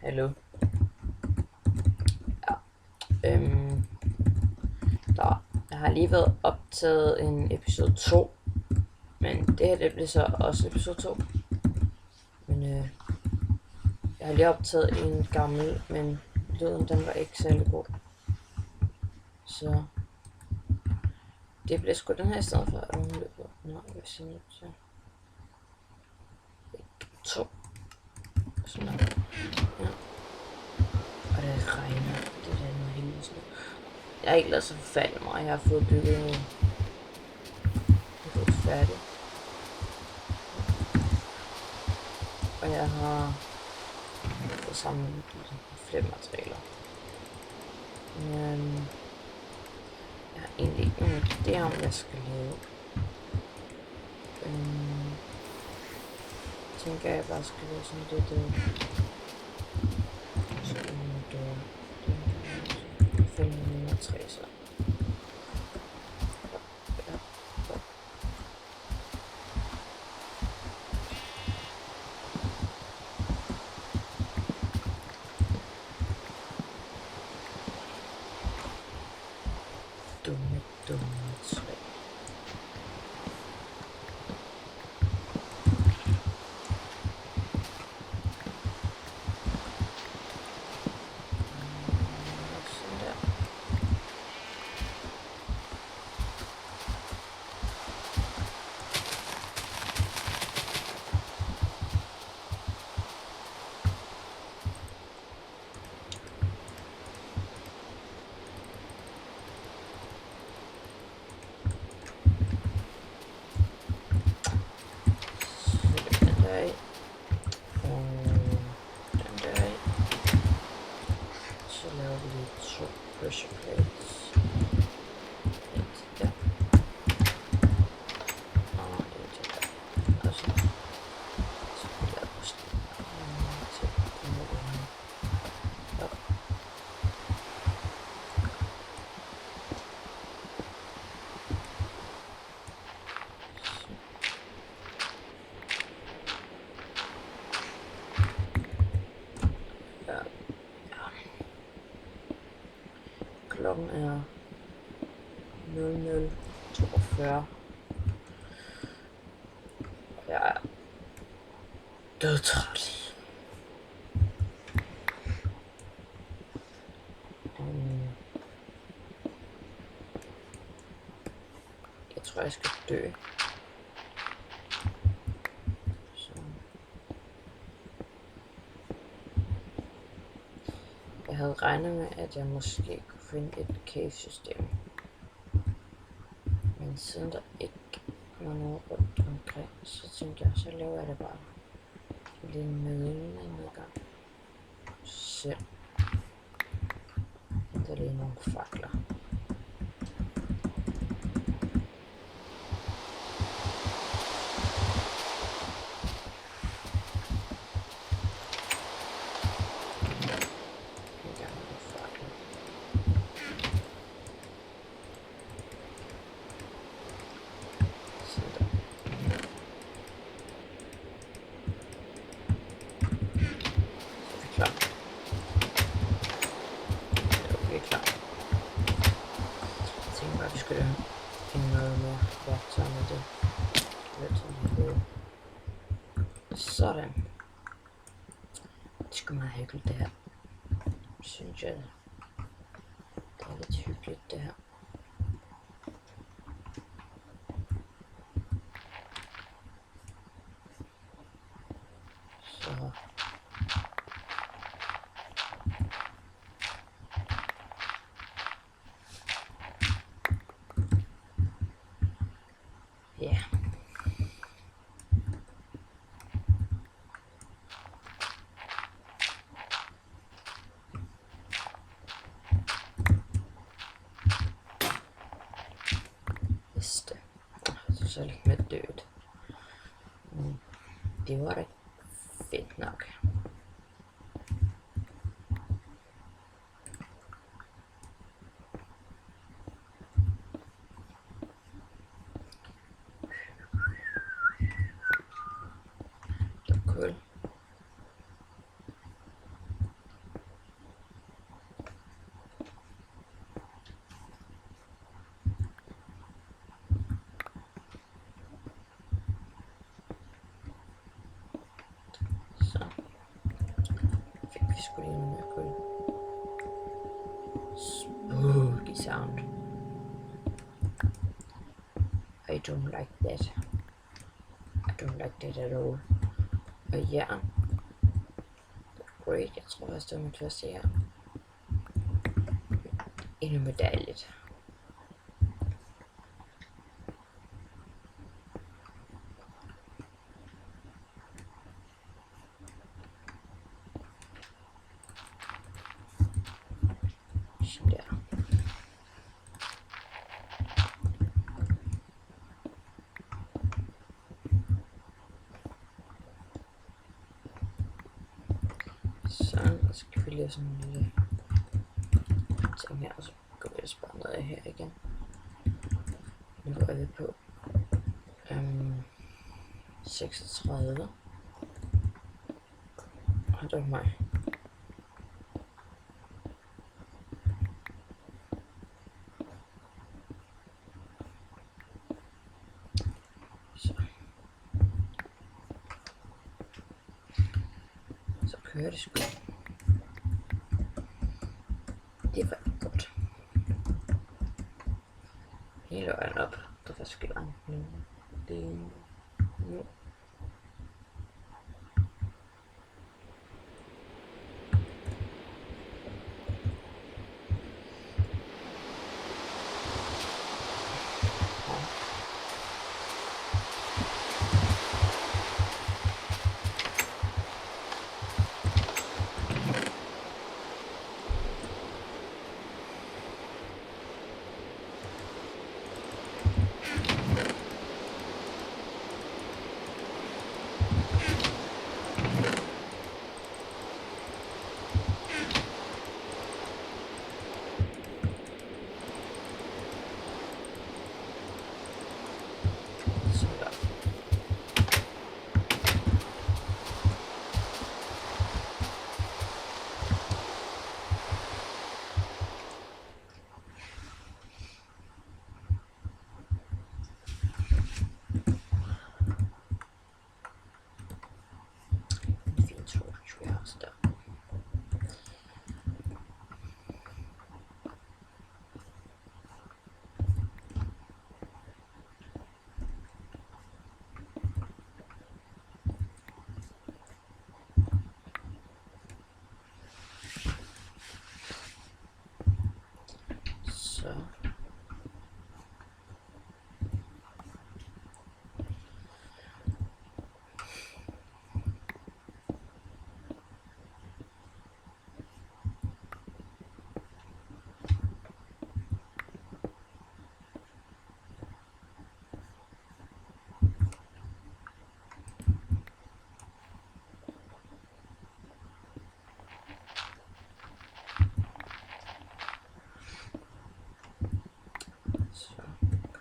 Hallo. Ja. Jeg har lige været optaget en episode 2, men det her det bliver så også episode 2. Men jeg har lige optaget en gammel, men lyden den var ikke særlig god. Så det bliver sgu den her i stedet for, at hun løber. Nå, jeg vil sige noget til 2. Sådan der. Ja. Og det regner. Det er noget helvede sådan. Jeg har ikke lavet så forfærdeligt meget. Jeg har fået bygget et færdigt. Og jeg har fået samlet flere materialer. Men jeg har egentlig ikke nogen idé om, hvad jeg skal lave. Jeg tænker, at jeg bare skal lave sådan lidt sådan noget finde træ så. Dumme træ. Så laver vi lige 2 pressure plates. Der. Og det til der. Og så vi laver osten. Til den her. Op. Klokken er 00:42. Jeg er dødtræt. Jeg tror, jeg skal dø. Så. Jeg havde regnet med, at jeg måske kunne finde et cave-system. Men siden der ikke var noget rundt omkring, så tænkte jeg, så laver jeg det bare. Lige en nedgang. Selv. Der er lige nogle fakler. Vi skulle finde noget mere værktøj med det. Sådan. Det skulle meget hyggeligt det her. Synes jeg. Det er lidt hyggeligt det her. Så. Ja. Viste. Så lidt med død. Det var da fedt nok. Det var cool. vi skulle lige noget mere kul. Spooky sound. I don't like that. I don't like that at all. Og jern. Great, jeg tror faktisk det var mit første jern. Endnu medaljet. Sådan der. Så skal vi lige have sådan en lille ting her, og så går vi ellers bare ned her igen. Nu er vi på 36. Og det var mig. Så kører det sgu. Det var godt. Hele vejen op. Det er faktisk langt nu. Det er nu.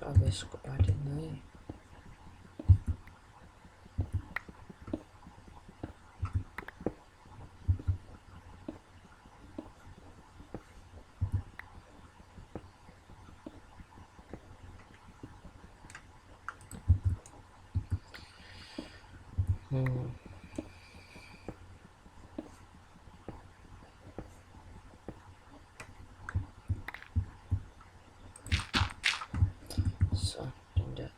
Og vi skal bare det ned i. Så den der.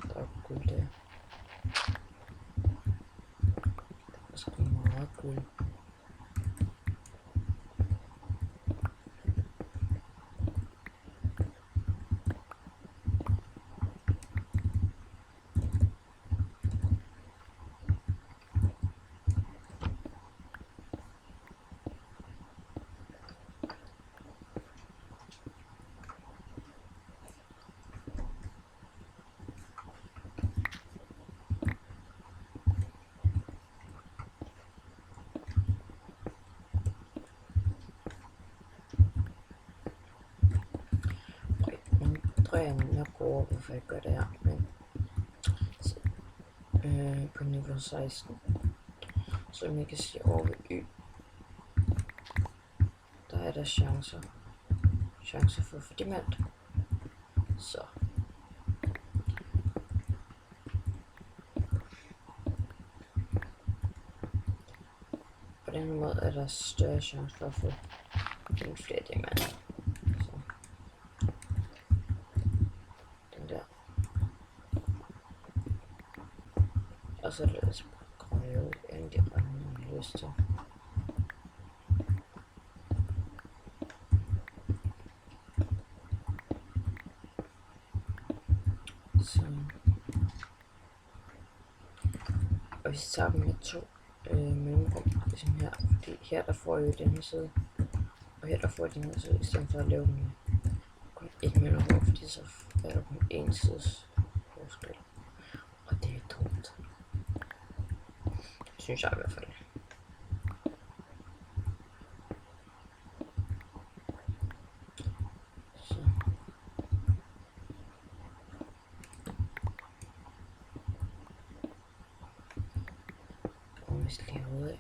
Der er guld der. Der skal meget guld. Jeg er nok over, hvorfor jeg gør det her, men på niveau 16, som I kan se over ved Y, der der chancer for at få diamant. Så. På den måde er der større chance for at få flere diamanter. Så. Den der. Og så er det altså grønne end de andre, man har lyst til. Så. Og hvis jeg tager dem med 2 mellemrum, ligesom her, fordi her der får jeg jo den her side, og her der får jeg den her side, i stedet for at lave dem kun et mellemrum, fordi så er der kun en sides forskel. Og det er dumt. Synes jeg i hvert fald. Så. Og vi skal lige ud af.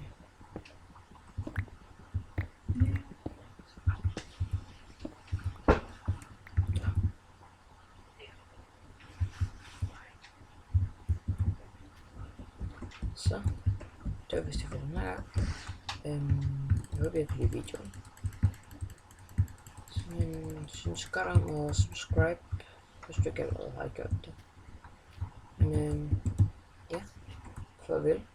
Så, det var vist det for den her gang. Jeg håber, I kan lide videoen. Synes godt om at subscribe, hvis du ikke allerede har gjort det. Men ja, farvel.